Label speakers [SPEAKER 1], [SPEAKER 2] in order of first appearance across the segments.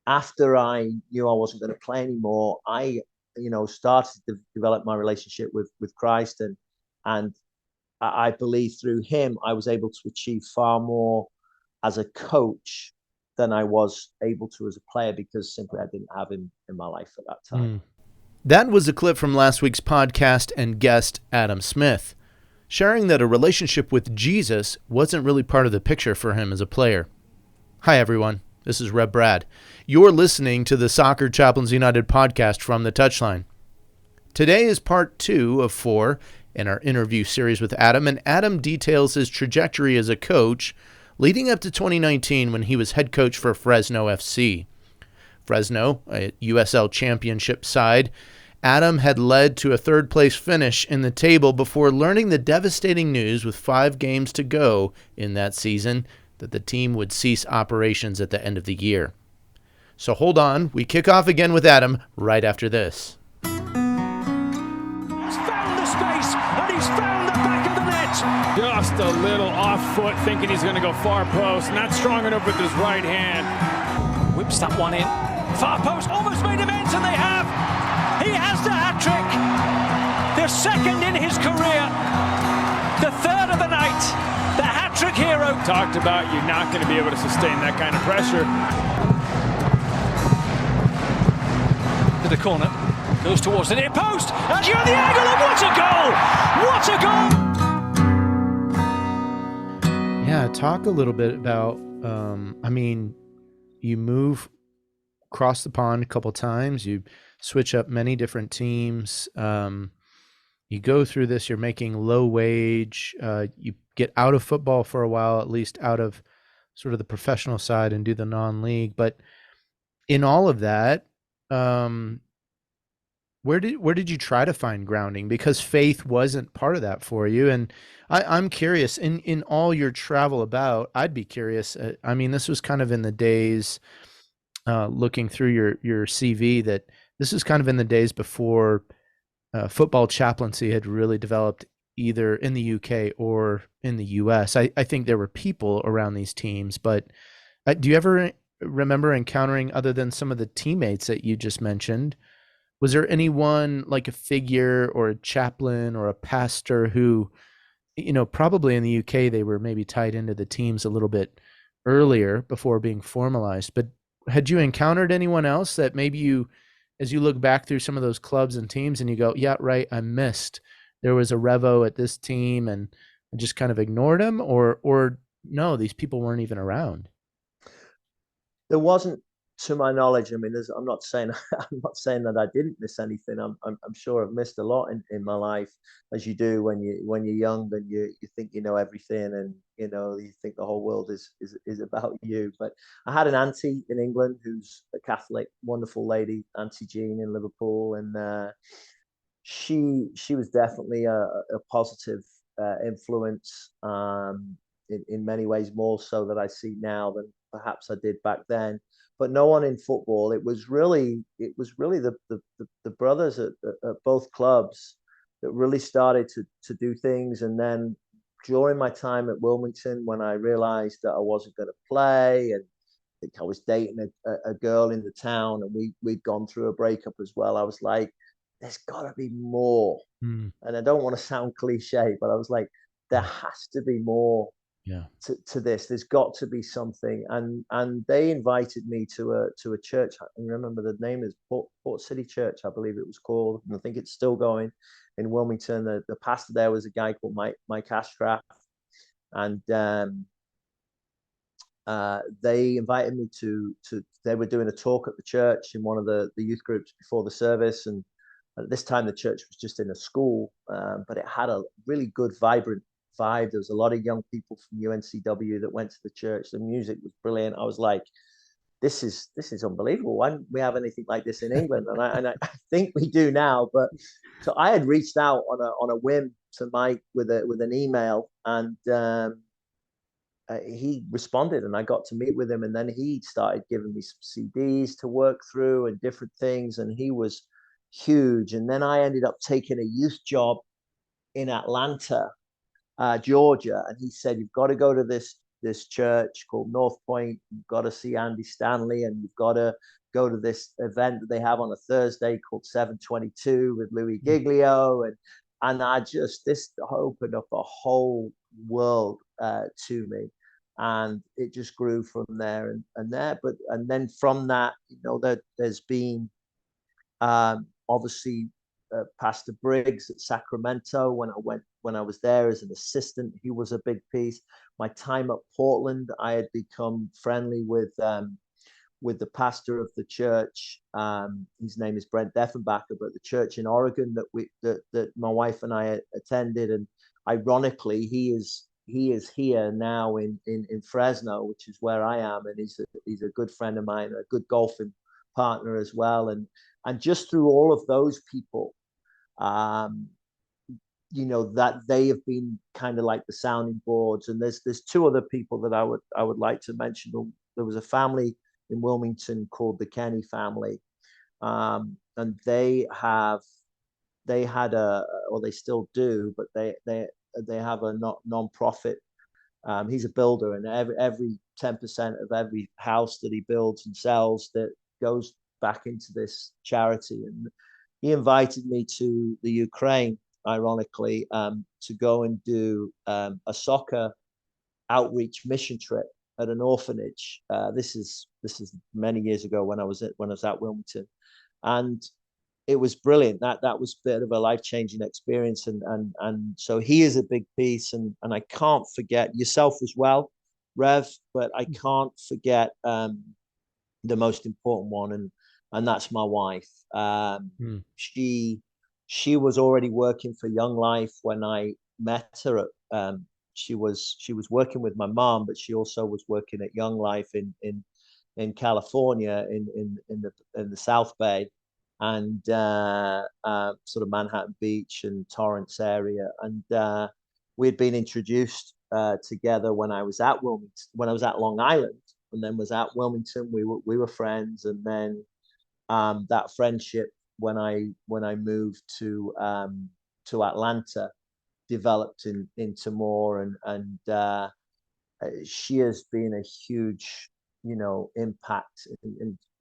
[SPEAKER 1] after I knew I wasn't going to play anymore, I, started to develop my relationship with Christ, and I believe through him I was able to achieve far more as a coach than I was able to as a player, because simply I didn't have him in my life at that time.
[SPEAKER 2] That was a clip from last week's podcast and guest Adam Smith, sharing that a relationship with Jesus wasn't really part of the picture for him as a player. Hi, everyone. This is Rev Brad. You're listening to the Soccer Chaplains United podcast from the Touchline. Today is part 2 of 4 in our interview series with Adam, and Adam details his trajectory as a coach leading up to 2019 when he was head coach for Fresno FC. Fresno, a USL championship side, Adam had led to a third-place finish in the table before learning the devastating news with 5 games to go in that season that the team would cease operations at the end of the year. So hold on, we kick off again with Adam right after this.
[SPEAKER 3] He's found the space, and he's found the back of the net.
[SPEAKER 4] Just a little off foot, thinking he's going to go far post. Not strong enough with his right hand.
[SPEAKER 3] Whips that one in. Far post, almost made him ends, and they have. He has the hat-trick. The second in his career. The third of the night. The hat-trick hero.
[SPEAKER 4] Talked about you're not going to be able to sustain that kind of pressure.
[SPEAKER 3] To the corner. Goes towards the near post. And you're the angle, and what a goal! What a goal!
[SPEAKER 2] Yeah, talk a little bit about, you move across the pond a couple times, you switch up many different teams, you go through this, you're making low wage, you get out of football for a while, at least out of sort of the professional side, and do the non-league. But in all of that, where did you try to find grounding? Because faith wasn't part of that for you. And I'm curious, in all your travel about, I'd be curious. This was kind of in the days, looking through your CV, that this was kind of in the days before football chaplaincy had really developed, either in the UK or in the US. I think there were people around these teams, but do you ever remember encountering, other than some of the teammates that you just mentioned, was there anyone like a figure or a chaplain or a pastor who, probably in the UK, they were maybe tied into the teams a little bit earlier before being formalized, but had you encountered anyone else that maybe you, as you look back through some of those clubs and teams and you go, yeah, right, I missed, there was a Revo at this team and I just kind of ignored him, or no, these people weren't even around?
[SPEAKER 1] There wasn't, to my knowledge. I'm not saying that I didn't miss anything. I'm sure I've missed a lot in my life, as you do when you're young and you think you know everything, and you think the whole world is about you. But I had an auntie in England who's a Catholic, wonderful lady, Auntie Jean in Liverpool, and she was definitely a positive influence, in many ways, more so that I see now than perhaps I did back then. But no one in football. It was really the brothers at both clubs that really started to do things. And then during my time at Wilmington, when I realized that I wasn't going to play, and I think I was dating a girl in the town, and we'd gone through a breakup as well, I was like, there's got to be more. And I don't want to sound cliche, but I was like, there has to be more.
[SPEAKER 2] Yeah.
[SPEAKER 1] To this, there's got to be something, and they invited me to a church. I remember the name is Port City Church, I believe it was called, and I think it's still going in Wilmington. The pastor there was a guy called Mike Ashcraft, and they invited me to. They were doing a talk at the church in one of the youth groups before the service, and at this time the church was just in a school, but it had a really good, vibrant vibe. There was a lot of young people from UNCW that went to the church. The music was brilliant. I was like, this is unbelievable. Why don't we have anything like this in England? And I think we do now. But so I had reached out on a whim to Mike with an email, and he responded, and I got to meet with him. And then he started giving me some CDs to work through and different things, and he was huge. And then I ended up taking a youth job in Atlanta, Georgia, and he said, you've got to go to this this church called North Point. You've got to see Andy Stanley, and you've got to go to this event that they have on a Thursday called 722 with Louis Giglio, and this opened up a whole world to me, and it just grew from there and there. And then from that, there's been obviously Pastor Briggs at Sacramento when I was there as an assistant. He was a big piece. My time at Portland, I had become friendly with the pastor of the church. His name is Brent Deffenbacher, but the church in Oregon that my wife and I attended, and ironically, he is here now in Fresno, which is where I am, and he's a good friend of mine, a good golfing partner as well, and just through all of those people, that they have been kind of like the sounding boards. And there's two other people that I would like to mention. There was a family in Wilmington called the Kenney family, and they still do, but they have a non-profit. He's a builder, and every 10% of every house that he builds and sells that goes back into this charity. And he invited me to the Ukraine, ironically, to go and do a soccer outreach mission trip at an orphanage. This is many years ago when I was at Wilmington, and it was brilliant. That was a bit of a life-changing experience, and so he is a big piece, and I can't forget yourself as well, Rev, but I can't forget the most important one, and that's my wife. She was already working for Young Life when I met her. She was working with my mom, but she also was working at Young Life in California, in the South Bay, and sort of Manhattan Beach and Torrance area. And we had been introduced together when I was at Wilmington, when I was at Long Island, and then was at Wilmington. We were friends, and then that friendship when I moved to Atlanta developed into more, and she has been a huge impact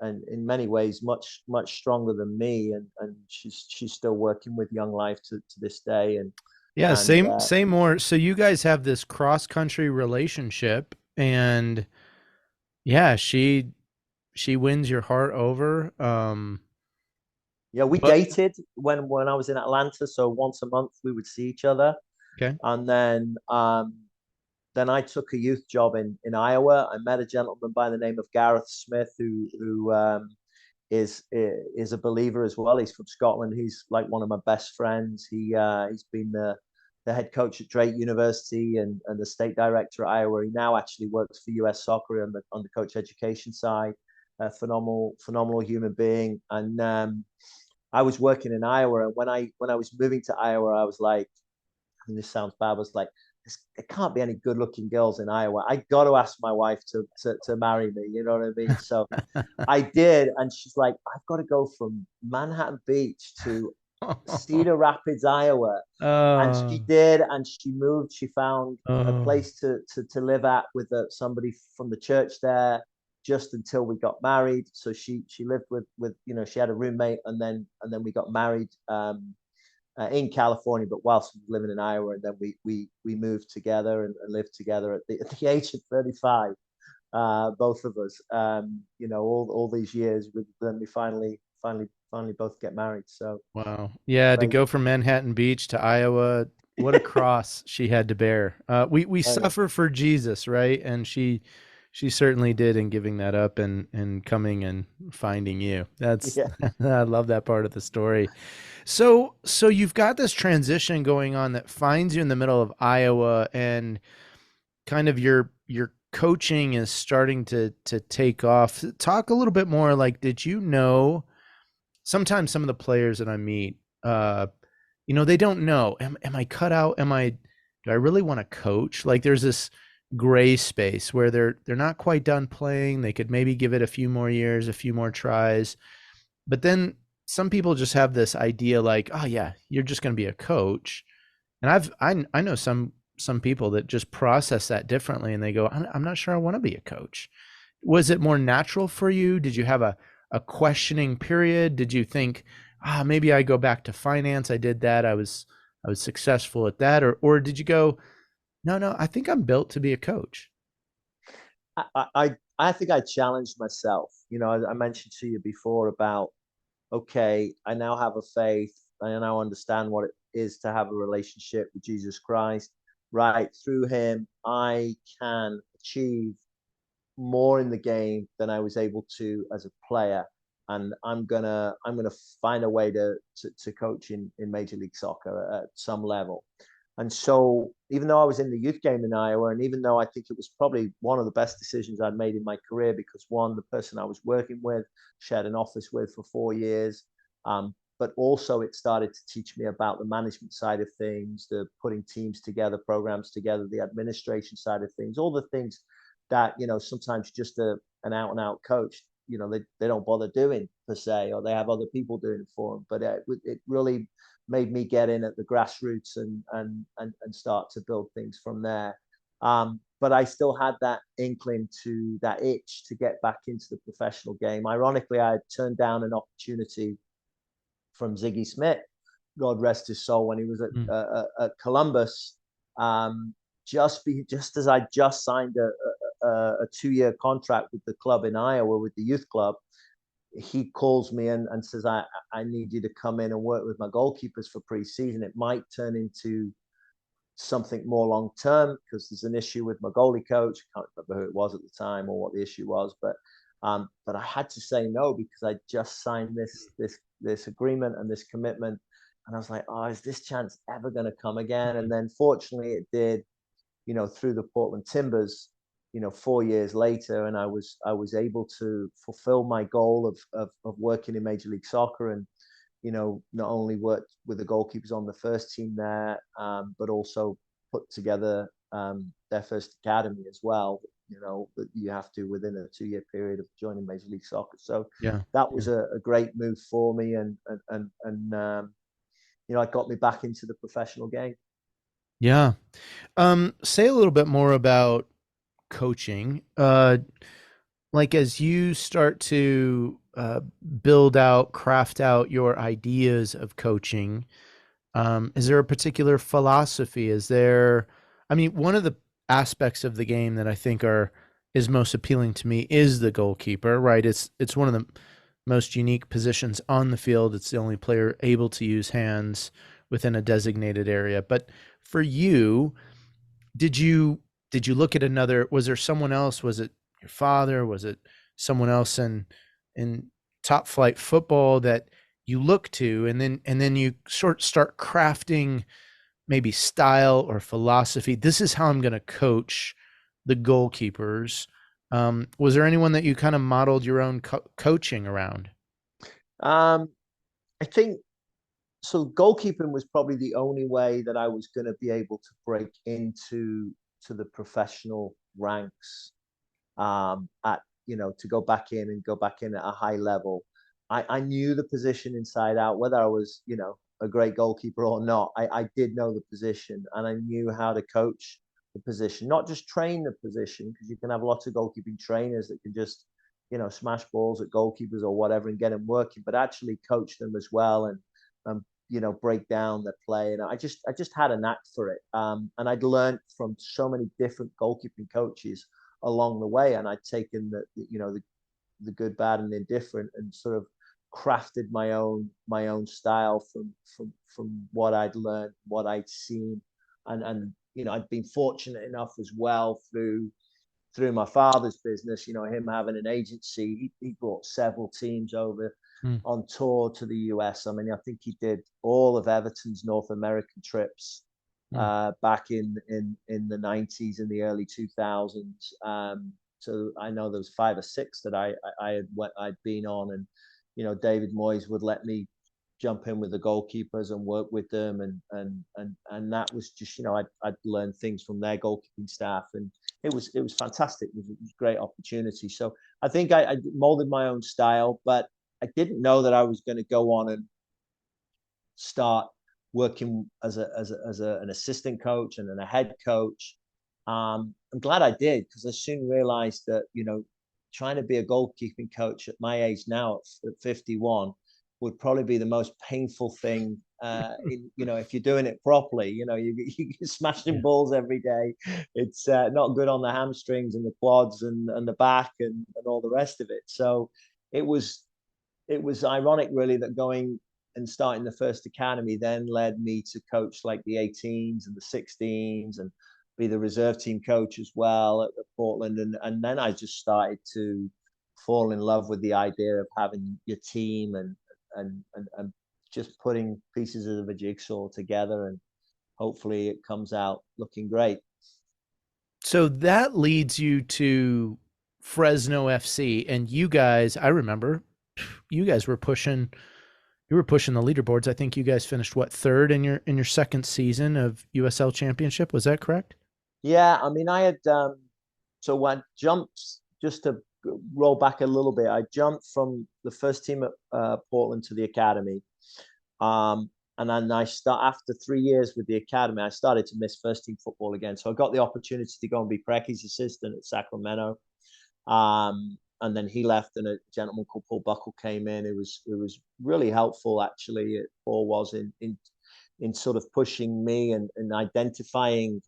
[SPEAKER 1] and in many ways much stronger than me, and she's still working with Young Life to this day. And
[SPEAKER 2] yeah, say more. So you guys have this cross-country relationship, and yeah, she wins your heart over.
[SPEAKER 1] Yeah, we dated when I was in Atlanta, so once a month we would see each other.
[SPEAKER 2] Okay.
[SPEAKER 1] And then I took a youth job in Iowa. I met a gentleman by the name of Gareth Smith, who is a believer as well. He's from Scotland. He's like one of my best friends. He's been the head coach at Drake University and the state director at Iowa. He now actually works for US Soccer on the coach education side. A phenomenal human being. And I was working in Iowa, and when I was moving to Iowa, I was like, I mean, this sounds bad, I was like, there can't be any good-looking girls in Iowa. I got to ask my wife to marry me. You know what I mean? So I did, and she's like, I've got to go from Manhattan Beach to Cedar Rapids, Iowa. And she did, and she moved. She found a place to live at with somebody from the church there, just until we got married. So she lived with she had a roommate, and then we got married in California, but whilst we were living in Iowa, and then we moved together and lived together at the age of 35, both of us. All these years, then we finally both get married. So
[SPEAKER 2] wow, yeah, to go from Manhattan Beach to Iowa, what a cross she had to bear. We suffer for Jesus, right? And she certainly did in giving that up and coming and finding you. That's I love that part of the story. So you've got this transition going on that finds you in the middle of Iowa, and kind of your coaching is starting to take off. Talk a little bit more, like, did you know, sometimes some of the players that I meet, they don't know, am I cut out? Do I really want to coach? Like, there's this gray space where they're not quite done playing. They could maybe give it a few more years, a few more tries. But then some people just have this idea like, oh yeah, you're just going to be a coach. And I know some some people that just process that differently, and they go, I'm not sure I want to be a coach. Was it more natural for you? Did you have a questioning period? Did you think, maybe I go back to finance? I did that. I was successful at that. Or did you go, no, I think I'm built to be a coach?
[SPEAKER 1] I think I challenged myself. You know, I mentioned to you before about, okay, I now have a faith. I now understand what it is to have a relationship with Jesus Christ. Right through him, I can achieve more in the game than I was able to as a player. And I'm gonna find a way to coach in Major League Soccer at some level. And so, even though I was in the youth game in Iowa, and even though I think it was probably one of the best decisions I'd made in my career, because one, the person I was working with, shared an office with for 4 years, but also it started to teach me about the management side of things, the putting teams together, programs together, the administration side of things, all the things that, you know, sometimes just an out and out coach, you know, they don't bother doing per se, or they have other people doing it for them. But it really made me get in at the grassroots and start to build things from there. But I still had that inkling, to that itch to get back into the professional game. Ironically, I had turned down an opportunity from Ziggy Smith, God rest his soul, when he was at Columbus. Just as I just signed a 2-year contract with the club in Iowa, with the youth club, he calls me and says, I need you to come in and work with my goalkeepers for preseason. It might turn into something more long term, because there's an issue with my goalie coach. I can't remember who it was at the time or what the issue was, but I had to say no, because I just signed this agreement and this commitment, and I was like, oh, is this chance ever going to come again? And then fortunately it did, you know, through the Portland Timbers, you know, 4 years later, and I was able to fulfill my goal of working in Major League Soccer, and, you know, not only worked with the goalkeepers on the first team there, but also put together their first academy as well. You know, that you have to within a 2-year period of joining Major League Soccer. So
[SPEAKER 2] Yeah,
[SPEAKER 1] that was a great move for me, and you know, it got me back into the professional game.
[SPEAKER 2] yeah. Say a little bit more about coaching. Like, as you start to build out, craft out your ideas of coaching, is there a particular philosophy? Is there, I mean, one of the aspects of the game that I think is most appealing to me is the goalkeeper, right? It's one of the most unique positions on the field. It's the only player able to use hands within a designated area. But for you, did you look at another, was there someone else? Was it your father? Was it someone else in top flight football that you look to, and then you start crafting maybe style or philosophy? This is how I'm going to coach the goalkeepers. Was there anyone that you kind of modeled your own coaching around?
[SPEAKER 1] I think so. Goalkeeping was probably the only way that I was going to be able to break into the professional ranks. At, you know, to go back in at a high level. I knew the position inside out, whether I was, you know, a great goalkeeper or not. I did know the position, and I knew how to coach the position, not just train the position, because you can have lots of goalkeeping trainers that can just, you know, smash balls at goalkeepers or whatever and get them working, but actually coach them as well, and you know, break down their play. And I just had a knack for it, and I'd learned from so many different goalkeeping coaches along the way, and I'd taken you know, the good, bad, and indifferent, and sort of crafted my own style from what I'd learned, what I'd seen, and you know, I'd been fortunate enough as well through my father's business, you know, him having an agency. He brought several teams over on tour to the US. I mean, I think he did all of Everton's North American trips back in the 90s and the early 2000s. So I know there was 5 or 6 that I'd been on, and, you know, David Moyes would let me jump in with the goalkeepers and work with them, and that was just, you know, I'd learned things from their goalkeeping staff, and it was fantastic. It was a great opportunity. So I think I molded my own style, but I didn't know that I was going to go on and start working as an assistant coach and then a head coach. I'm glad I did, because I soon realized that, trying to be a goalkeeping coach at my age now at 51 would probably be the most painful thing. If you're doing it properly, you're smashing balls every day. It's not good on the hamstrings and the quads and the back and all the rest of it. So it was ironic, really, that going and starting the first academy then led me to coach like the 18s and the 16s and be the reserve team coach as well at Portland. And then I just started to fall in love with the idea of having your team and just putting pieces of a jigsaw together, and hopefully it comes out looking great.
[SPEAKER 2] So that leads you to Fresno FC, and you guys, I remember you guys were pushing the leaderboards. I think you guys finished third in your second season of USL Championship. Was that correct?
[SPEAKER 1] Yeah, I mean, I had so when I jumped, just to roll back a little bit, I jumped from the first team at Portland to the academy, and then after 3 years with the academy, I started to miss first team football again. So I got the opportunity to go and be Precky's assistant at Sacramento, and then he left, and a gentleman called Paul Buckle came in. It was really helpful, actually. Paul was in sort of pushing me and identifying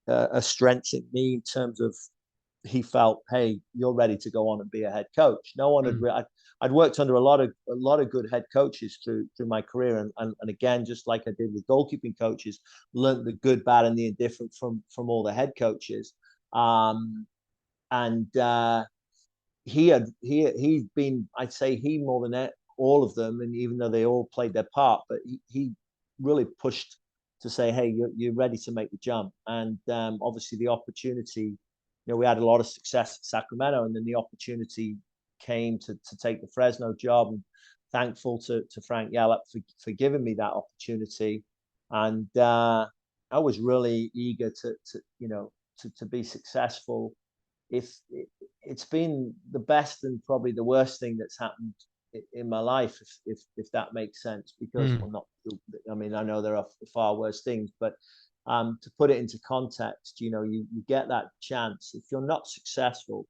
[SPEAKER 1] a strength in me in terms of, he felt, hey, you're ready to go on and be a head coach. No one had. I'd worked under a lot of good head coaches through my career, and again, just like I did with goalkeeping coaches, learned the good, bad, and the indifferent from all the head coaches. He's been, I'd say, he more than all of them, and even though they all played their part, but he really pushed to say, hey, you're ready to make the jump. And obviously the opportunity, we had a lot of success at Sacramento, and then the opportunity came to take the Fresno job. And thankful to Frank Yallop for giving me that opportunity. And I was really eager to be successful. It's been the best and probably the worst thing that's happened in my life, if that makes sense, because I know there are far worse things, but to put it into context, you get that chance. If you're not successful,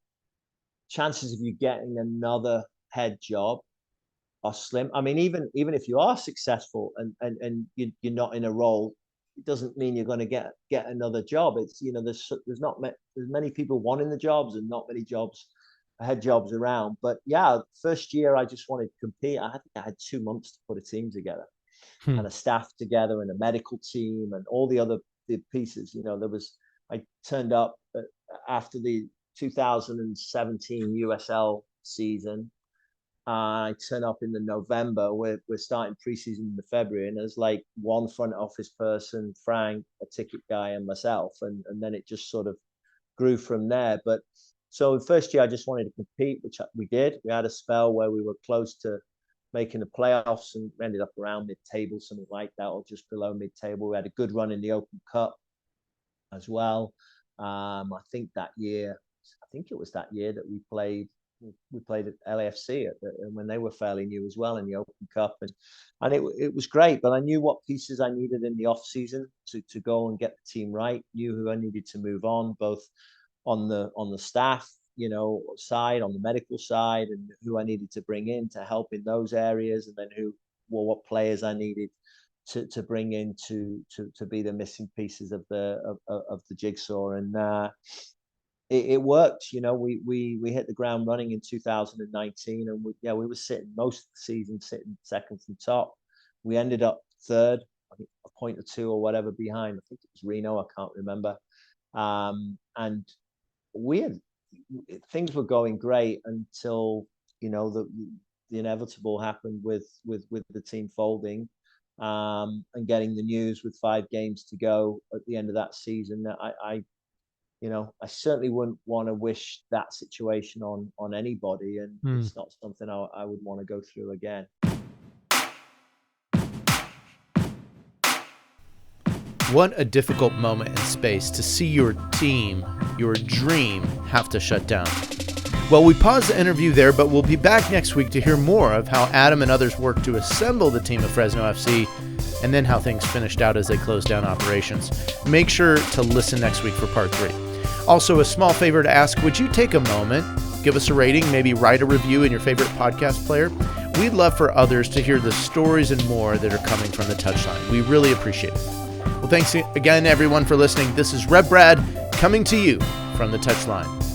[SPEAKER 1] chances of you getting another head job are slim. I mean, even if you are successful and you're not in a role, it doesn't mean you're going to get another job. It's, there's many people wanting the jobs and not many head jobs around. But yeah, first year I just wanted to compete. I think I had 2 months to put a team together and a staff together and a medical team and all the pieces. I turned up after the 2017 USL season. I turn up in the November. We're starting preseason in the February, and there's like one front office person, Frank, a ticket guy, and myself, and then it just sort of grew from there. But so the first year I just wanted to compete, which we did. We had a spell where we were close to making the playoffs and ended up around mid-table, something like that, or just below mid-table. We had a good run in the Open Cup as well. I think it was that year that we played at LAFC when they were fairly new as well in the Open Cup, and it was great. But I knew what pieces I needed in the off season to go and get the team right. Knew who I needed to move on, both on the staff side, on the medical side, and who I needed to bring in to help in those areas, and then what players I needed to bring in to be the missing pieces of the jigsaw. And it worked. We hit the ground running in 2019, and we were sitting most of the season sitting second from top. We ended up third, I think a point or two or whatever behind. I think it was Reno, I can't remember. And things were going great until the inevitable happened with the team folding, and getting the news with 5 games to go at the end of that season. That I certainly wouldn't want to wish that situation on anybody, and it's not something I would want to go through again.
[SPEAKER 2] What a difficult moment in space to see your team, your dream, have to shut down. Well, we pause the interview there, but we'll be back next week to hear more of how Adam and others worked to assemble the team of Fresno FC and then how things finished out as they closed down operations. Make sure to listen next week for part 3. Also, a small favor to ask, would you take a moment, give us a rating, maybe write a review in your favorite podcast player? We'd love for others to hear the stories and more that are coming from the Touchline. We really appreciate it. Well, thanks again, everyone, for listening. This is Rev Brad coming to you from the Touchline.